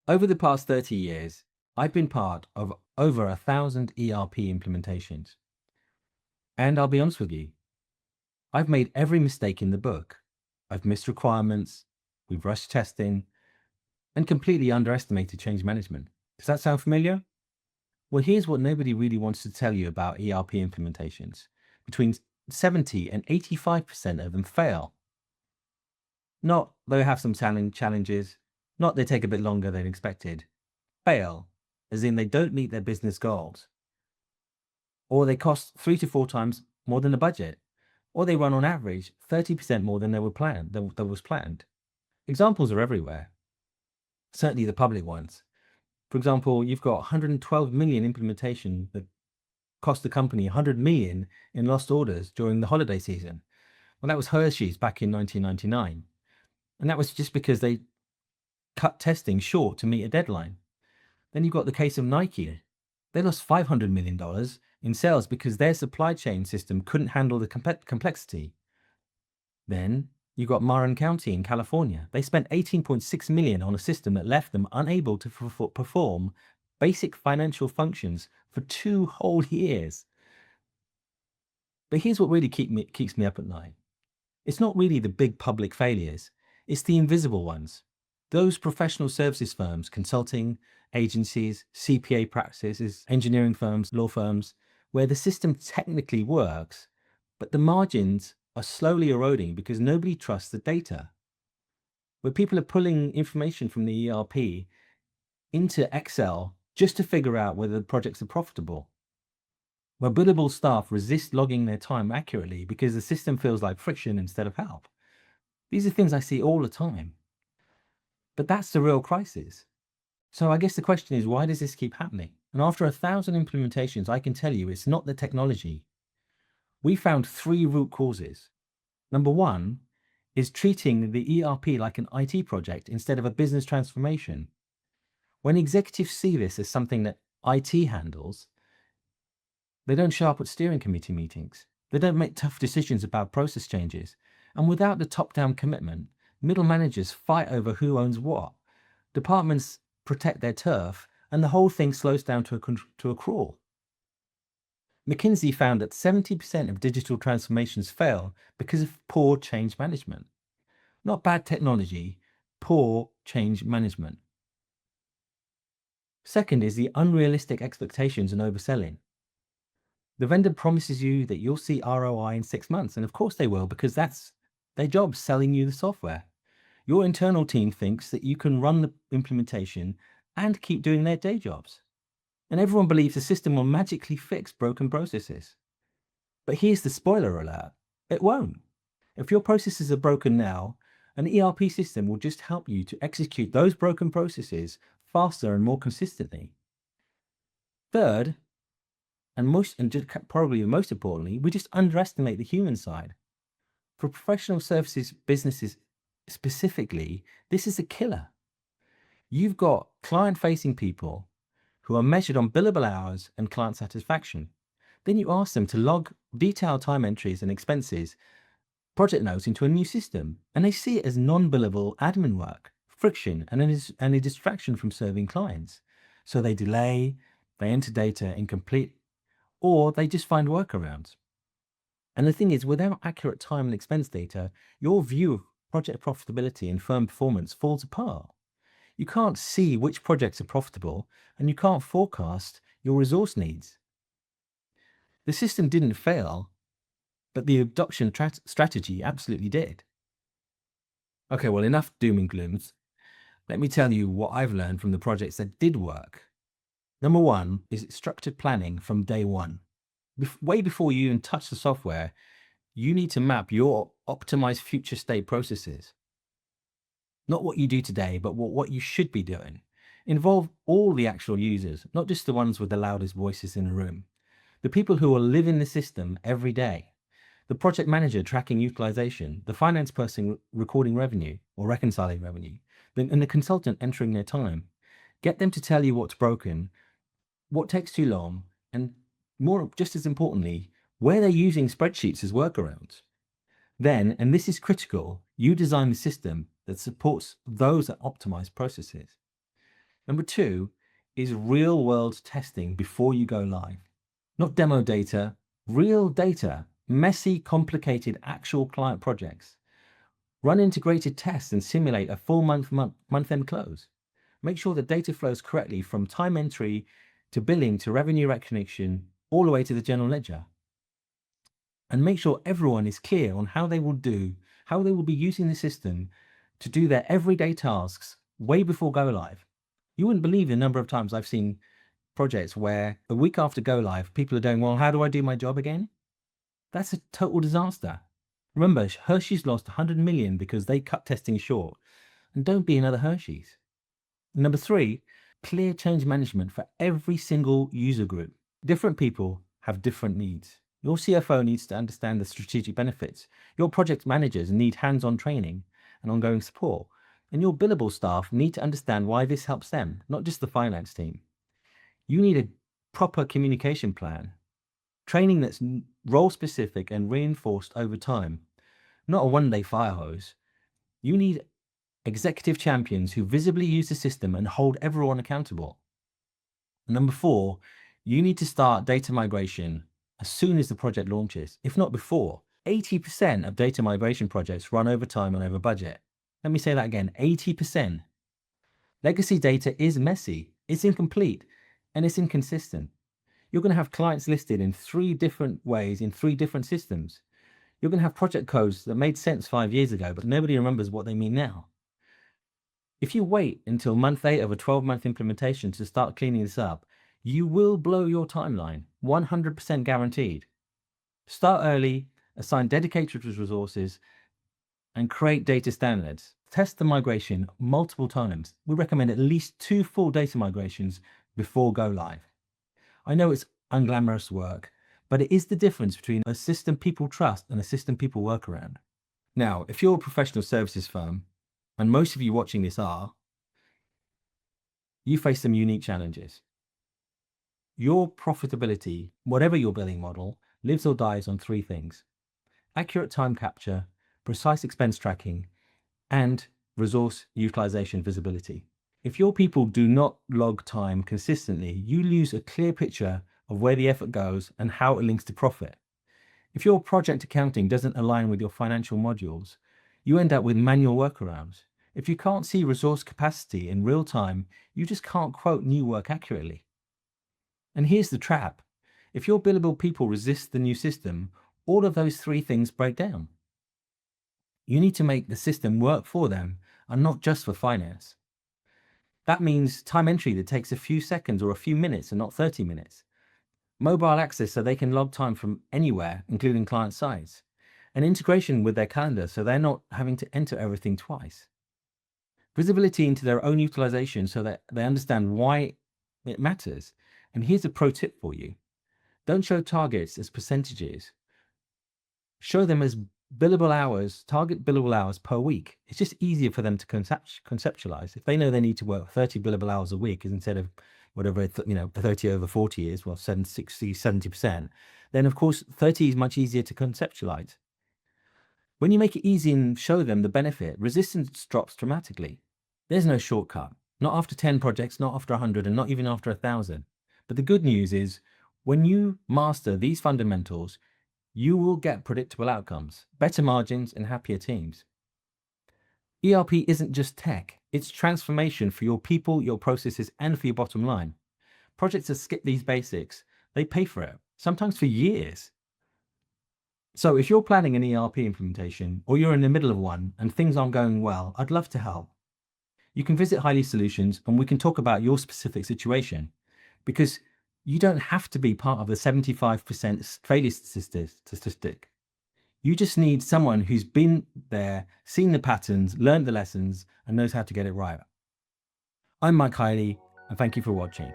Over the past 30 years, I've been part of over 1,000 ERP implementations. And I'll be honest with you, I've made every mistake in the book. I've missed requirements, we've rushed testing, and completely underestimated change management. Does that sound familiar? Well, here's what nobody really wants to tell you about ERP implementations. Between 70 and 85% of them fail. Not they have some challenges, not they take a bit longer than expected. Fail, as in they don't meet their business goals, or they cost 3 to 4 times more than the budget, or they run on average 30% more than that was planned. Examples are everywhere, certainly the public ones. For example, you've got 112 million implementation that cost the company 100 million in lost orders during the holiday season. Well, that was Hershey's back in 1999. And that was just because they cut testing short to meet a deadline. Then you've got the case of Nike. They lost $500 million in sales because their supply chain system couldn't handle the complexity. Then you got Marin County in California. They spent 18.6 million on a system that left them unable to perform basic financial functions for 2 whole years. But here's what really keeps me up at night. It's not really the big public failures, it's the invisible ones. Those professional services firms, consulting agencies, CPA practices, engineering firms, law firms, where the system technically works, but the margins are slowly eroding because nobody trusts the data. Where people are pulling information from the ERP into Excel just to figure out whether the projects are profitable. Where billable staff resist logging their time accurately because the system feels like friction instead of help. These are things I see all the time. But that's the real crisis. So I guess the question is, why does this keep happening? And after 1,000 implementations, I can tell you it's not the technology. We found 3 root causes. Number 1 is treating the ERP like an IT project instead of a business transformation. When executives see this as something that IT handles, they don't show up at steering committee meetings. They don't make tough decisions about process changes. And without the top-down commitment, middle managers fight over who owns what. Departments protect their turf, and the whole thing slows down to a crawl. McKinsey found that 70% of digital transformations fail because of poor change management. Not bad technology, poor change management. Second is the unrealistic expectations and overselling. The vendor promises you that you'll see ROI in 6 months, and of course they will, because that's their job, selling you the software. Your internal team thinks that you can run the implementation and keep doing their day jobs. And everyone believes the system will magically fix broken processes. But here's the spoiler alert. It won't. If your processes are broken now, an ERP system will just help you to execute those broken processes faster and more consistently. Third, probably most importantly, we just underestimate the human side. For professional services businesses specifically, this is a killer. You've got client-facing people who are measured on billable hours and client satisfaction. Then you ask them to log detailed time entries and expenses, project notes into a new system, and they see it as non-billable admin work, friction, and a distraction from serving clients. So they delay, they enter data incomplete, or they just find workarounds. And the thing is, without accurate time and expense data, your view of project profitability and firm performance falls apart. You can't see which projects are profitable, and you can't forecast your resource needs. The system didn't fail, but the adoption strategy absolutely did. Okay, well, enough doom and glooms. Let me tell you what I've learned from the projects that did work. Number 1 is structured planning from day one. Way before you even touch the software, you need to map your optimized future state processes. Not what you do today, but what you should be doing. Involve all the actual users, not just the ones with the loudest voices in the room. The people who will live in the system every day. The project manager tracking utilization, the finance person recording revenue or reconciling revenue, and the consultant entering their time. Get them to tell you what's broken, what takes too long, and just as importantly, where they're using spreadsheets as workarounds. Then, and this is critical, you design the system that supports those optimized processes. Number two is real world testing before you go live. Not demo data, real data, messy, complicated, actual client projects. Run integrated tests and simulate a full month-end close. Make sure the data flows correctly from time entry to billing to revenue recognition, all the way to the general ledger. And make sure everyone is clear on how they will be using the system to do their everyday tasks way before go live. You wouldn't believe the number of times I've seen projects where a week after go live, people are doing, well, how do I do my job again? That's a total disaster. Remember, Hershey's lost 100 million because they cut testing short. And don't be another Hershey's. Number three, clear change management for every single user group. Different people have different needs. Your CFO needs to understand the strategic benefits. Your project managers need hands-on training and ongoing support. And your billable staff need to understand why this helps them, not just the finance team. You need a proper communication plan, training that's role specific and reinforced over time, not a one-day fire hose. You need executive champions who visibly use the system and hold everyone accountable. Number four, you need to start data migration as soon as the project launches, if not before. 80% of data migration projects run over time and over budget. Let me say that again, 80%. Legacy data is messy, it's incomplete, and it's inconsistent. You're going to have clients listed in 3 different ways in 3 different systems. You're going to have project codes that made sense 5 years ago, but nobody remembers what they mean now. If you wait until month 8 of a 12-month implementation to start cleaning this up, you will blow your timeline, 100% guaranteed. Start early, assign dedicated resources, and create data standards. Test the migration multiple times. We recommend at least 2 full data migrations before go live. I know it's unglamorous work, but it is the difference between a system people trust and a system people work around. Now, if you're a professional services firm, and most of you watching this are, you face some unique challenges. Your profitability, whatever your billing model, lives or dies on 3 things: accurate time capture, precise expense tracking, and resource utilization visibility. If your people do not log time consistently, you lose a clear picture of where the effort goes and how it links to profit. If your project accounting doesn't align with your financial modules, you end up with manual workarounds. If you can't see resource capacity in real time, you just can't quote new work accurately. And here's the trap. If your billable people resist the new system, all of those 3 things break down. You need to make the system work for them and not just for finance. That means time entry that takes a few seconds or a few minutes and not 30 minutes. Mobile access so they can log time from anywhere, including client sites. And integration with their calendar so they're not having to enter everything twice. Visibility into their own utilization so that they understand why it matters. And here's a pro tip for you. Don't show targets as percentages. Show them as billable hours, target billable hours per week. It's just easier for them to conceptualize. If they know they need to work 30 billable hours a week instead of whatever, 30 over 40 is, well, 60, 70%, then of course 30 is much easier to conceptualize. When you make it easy and show them the benefit, resistance drops dramatically. There's no shortcut. Not after 10 projects, not after 100, and not even after 1,000. But the good news is, when you master these fundamentals, you will get predictable outcomes, better margins, and happier teams. ERP isn't just tech, it's transformation for your people, your processes, and for your bottom line. Projects that skip these basics, they pay for it, sometimes for years. So if you're planning an ERP implementation, or you're in the middle of one and things aren't going well, I'd love to help. You can visit Highly Solutions and we can talk about your specific situation, because you don't have to be part of the 75% failure statistic. You just need someone who's been there, seen the patterns, learned the lessons, and knows how to get it right. I'm Mike Hiley, and thank you for watching.